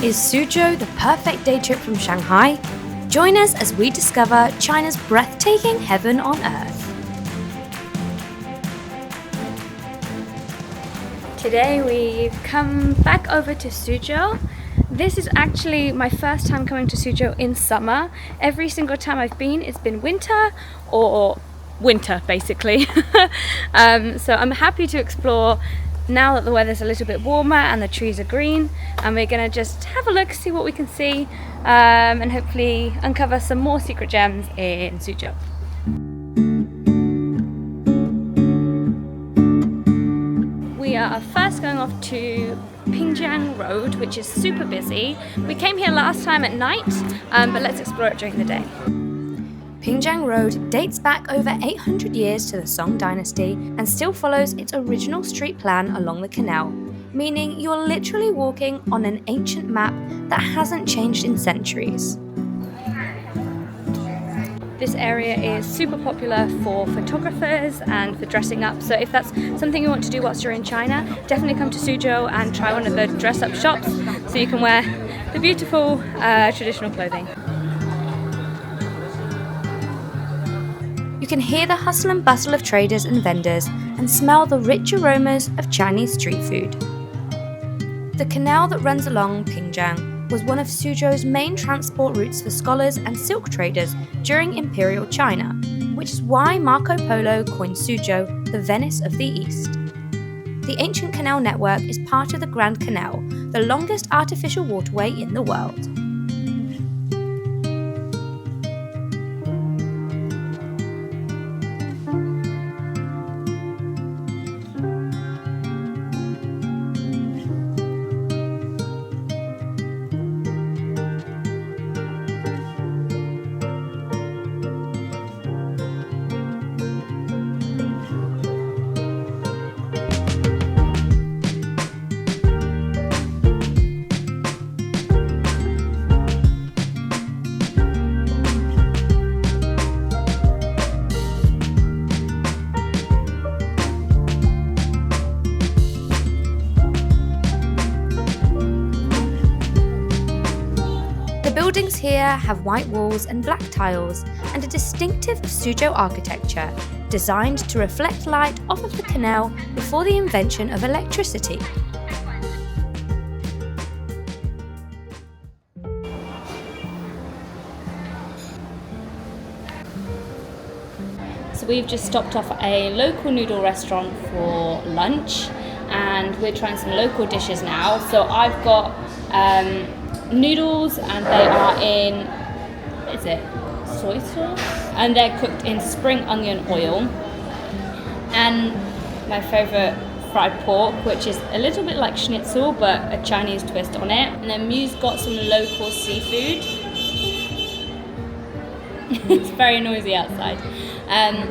Is Suzhou the perfect day trip from Shanghai? Join us as we discover China's breathtaking heaven on earth. Today we've come back over to Suzhou. This is actually my first time coming to Suzhou in summer. Every single time I've been, it's been winter or winter basically. So I'm happy to explore now that the weather's a little bit warmer and the trees are green, and we're gonna just have a look, see what we can see, and hopefully uncover some more secret gems in Suzhou. We are first going off to Pingjiang Road, which is super busy. We came here last time at night, but let's explore it during the day. Pingjiang Road dates back over 800 years to the Song dynasty and still follows its original street plan along the canal, meaning you're literally walking on an ancient map that hasn't changed in centuries. This area is super popular for photographers and for dressing up, so if that's something you want to do whilst you're in China, definitely come to Suzhou and try one of the dress-up shops so you can wear the beautiful traditional clothing. You can hear the hustle and bustle of traders and vendors and smell the rich aromas of Chinese street food. The canal that runs along Pingjiang was one of Suzhou's main transport routes for scholars and silk traders during Imperial China, which is why Marco Polo coined Suzhou the Venice of the East. The ancient canal network is part of the Grand Canal, the longest artificial waterway in the world. Buildings here have white walls and black tiles and a distinctive Suzhou architecture designed to reflect light off of the canal before the invention of electricity. So we've just stopped off at a local noodle restaurant for lunch and we're trying some local dishes now. So I've got noodles, and they are in, soy sauce? And they're cooked in spring onion oil. And my favourite fried pork, which is a little bit like schnitzel, but a Chinese twist on it. And then Mew's got some local seafood. It's very noisy outside.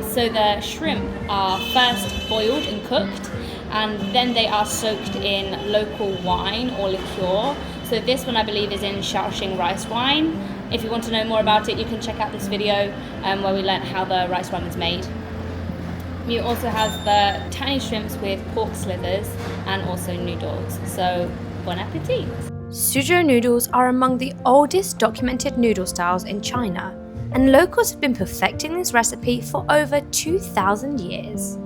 So the shrimp are first boiled and cooked, and then they are soaked in local wine or liqueur. So this one I believe is in Shaoxing rice wine. If you want to know more about it, you can check out this video where we learnt how the rice wine is made. Mew also has the tiny shrimps with pork slivers and also noodles. So bon appetit! Suzhou noodles are among the oldest documented noodle styles in China, and locals have been perfecting this recipe for over 2,000 years.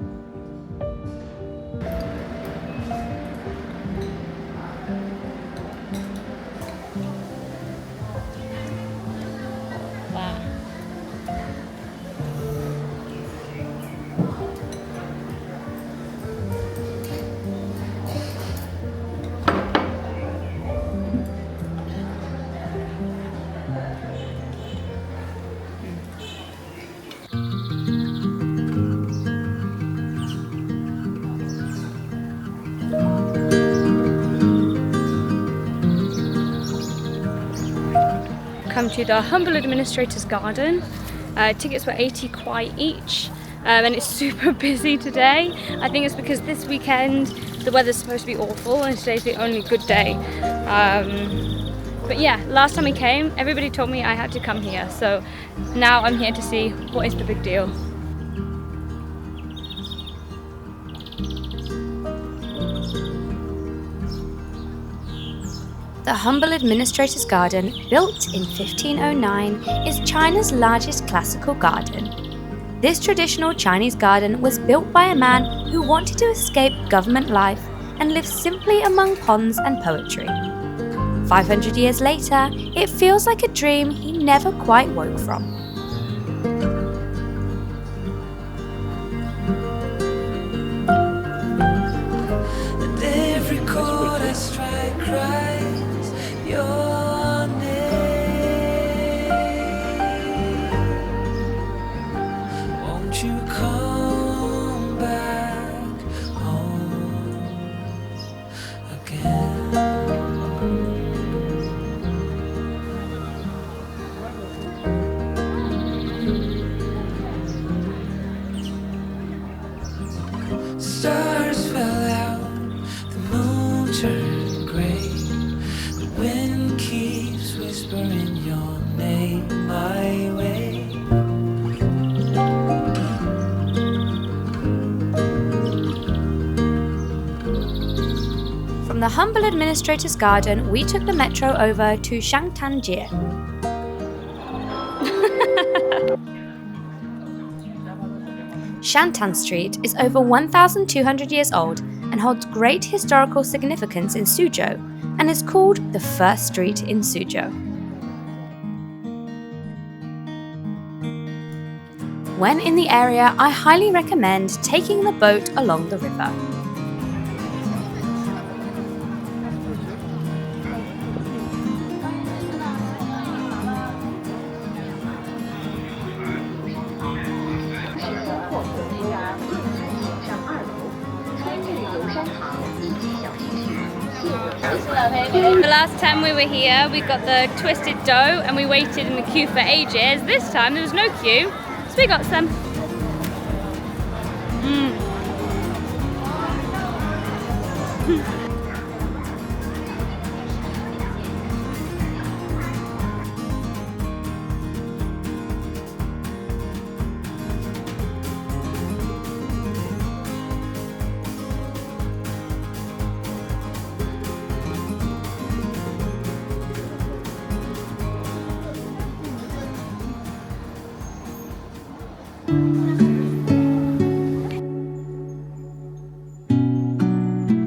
Come to the Humble Administrator's Garden. Tickets were 80 kwai each, and it's super busy today. I think it's because this weekend the weather's supposed to be awful and today's the only good day. But yeah, last time we came, everybody told me I had to come here, so now I'm here to see what is the big deal. The humble administrator's garden, built in 1509, is China's largest classical garden. This traditional Chinese garden was built by a man who wanted to escape government life and live simply among ponds and poetry. 500 years later, it feels like a dream he never quite woke from. And every chord I strike cries your name. Won't you come back home again? Stars fell out, the moon turned gray. The wind keeps whispering your name my way. From the humble administrator's garden, we took the metro over to Shanghai. Shantan Street is over 1,200 years old and holds great historical significance in Suzhou and is called the first street in Suzhou. When in the area, I highly recommend taking the boat along the river. The last time we were here, we got the twisted dough and we waited in the queue for ages. This time there was no queue, so we got some.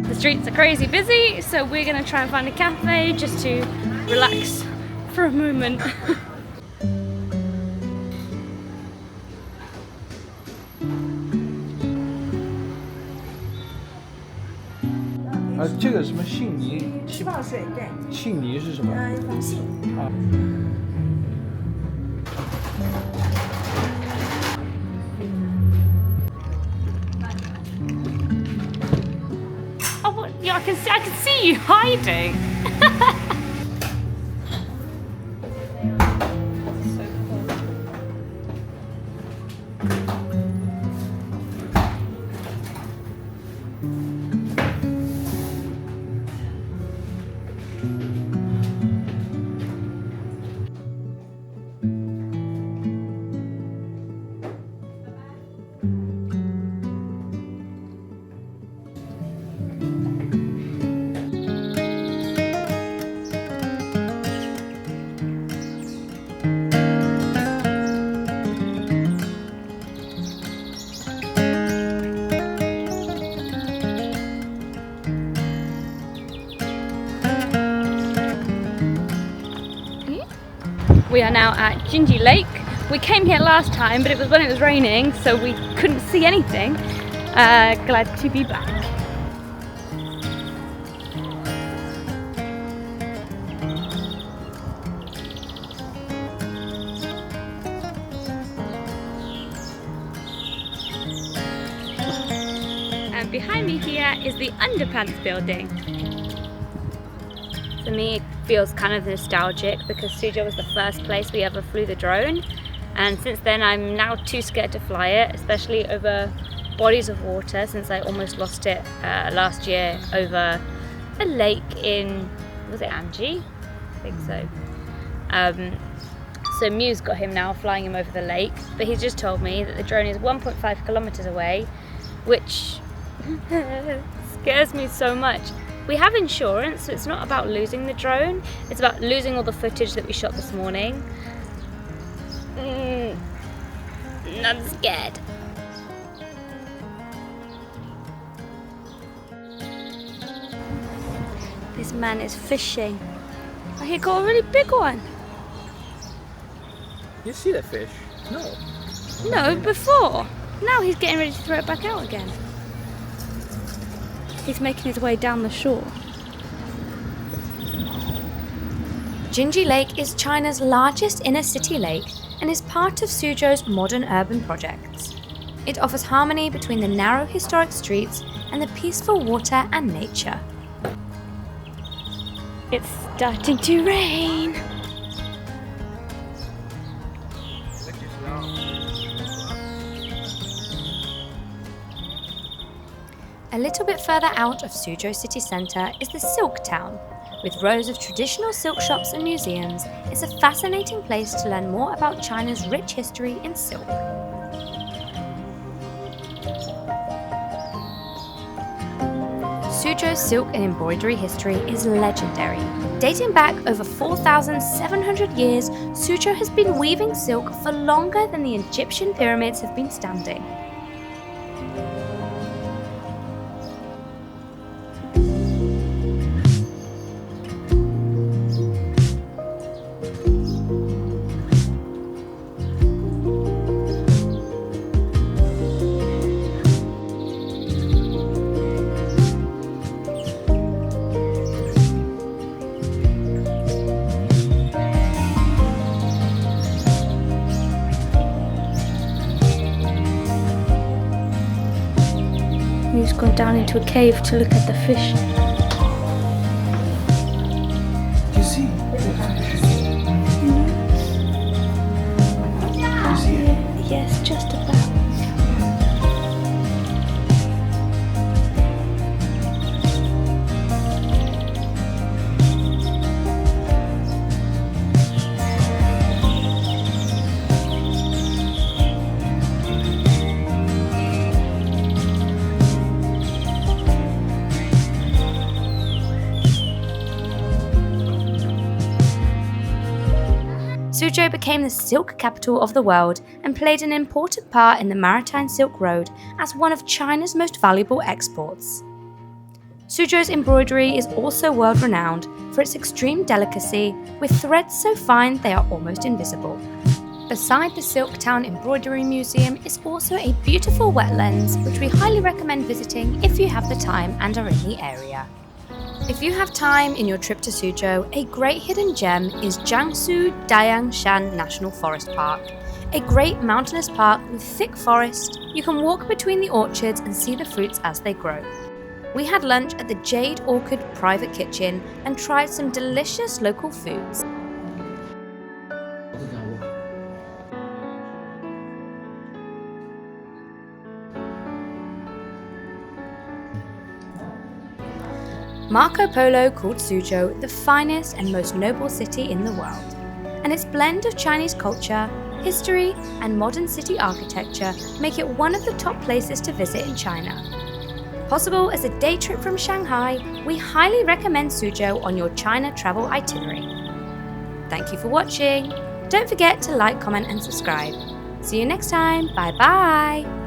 The streets are crazy busy, so we're gonna try and find a cafe just to relax for a moment. 这个什么杏泥？气泡水，对。杏泥是什么？红杏。啊。 Yeah, I can see you hiding. We are now at Jinji Lake. We came here last time, but it was when it was raining, so we couldn't see anything. Glad to be back. And behind me here is the Underpants building. For me, it feels kind of nostalgic because Suzhou was the first place we ever flew the drone, and since then I'm now too scared to fly it, especially over bodies of water, since I almost lost it last year over a lake in, was it Anji? I think so. So Mew's got him now, flying him over the lake, but he's just told me that the drone is 1.5 kilometers away, which scares me so much. We have insurance, so it's not about losing the drone, it's about losing all the footage that we shot this morning. I'm scared. This man is fishing. Oh, he got a really big one. You see the fish? No. No, before. Now he's getting ready to throw it back out again. He's making his way down the shore. Jinji Lake is China's largest inner-city lake and is part of Suzhou's modern urban projects. It offers harmony between the narrow historic streets and the peaceful water and nature. It's starting to rain. A little bit further out of Suzhou city centre is the Silk Town. With rows of traditional silk shops and museums, it's a fascinating place to learn more about China's rich history in silk. Suzhou's silk and embroidery history is legendary. Dating back over 4,700 years, Suzhou has been weaving silk for longer than the Egyptian pyramids have been standing. He's gone down into a cave to look at the fish. You see? You see it? Yes, just about. Suzhou became the silk capital of the world and played an important part in the Maritime Silk Road as one of China's most valuable exports. Suzhou's embroidery is also world-renowned for its extreme delicacy, with threads so fine they are almost invisible. Beside the Silk Town Embroidery Museum is also a beautiful wetlands which we highly recommend visiting if you have the time and are in the area. If you have time in your trip to Suzhou, a great hidden gem is Jiangsu Shan National Forest Park. A great mountainous park with thick forest. You can walk between the orchards and see the fruits as they grow. We had lunch at the Jade Orchid Private Kitchen and tried some delicious local foods. Marco Polo called Suzhou the finest and most noble city in the world, and its blend of Chinese culture, history, and modern city architecture make it one of the top places to visit in China. Possible as a day trip from Shanghai, we highly recommend Suzhou on your China travel itinerary. Thank you for watching. Don't forget to like, comment, and subscribe. See you next time. Bye bye.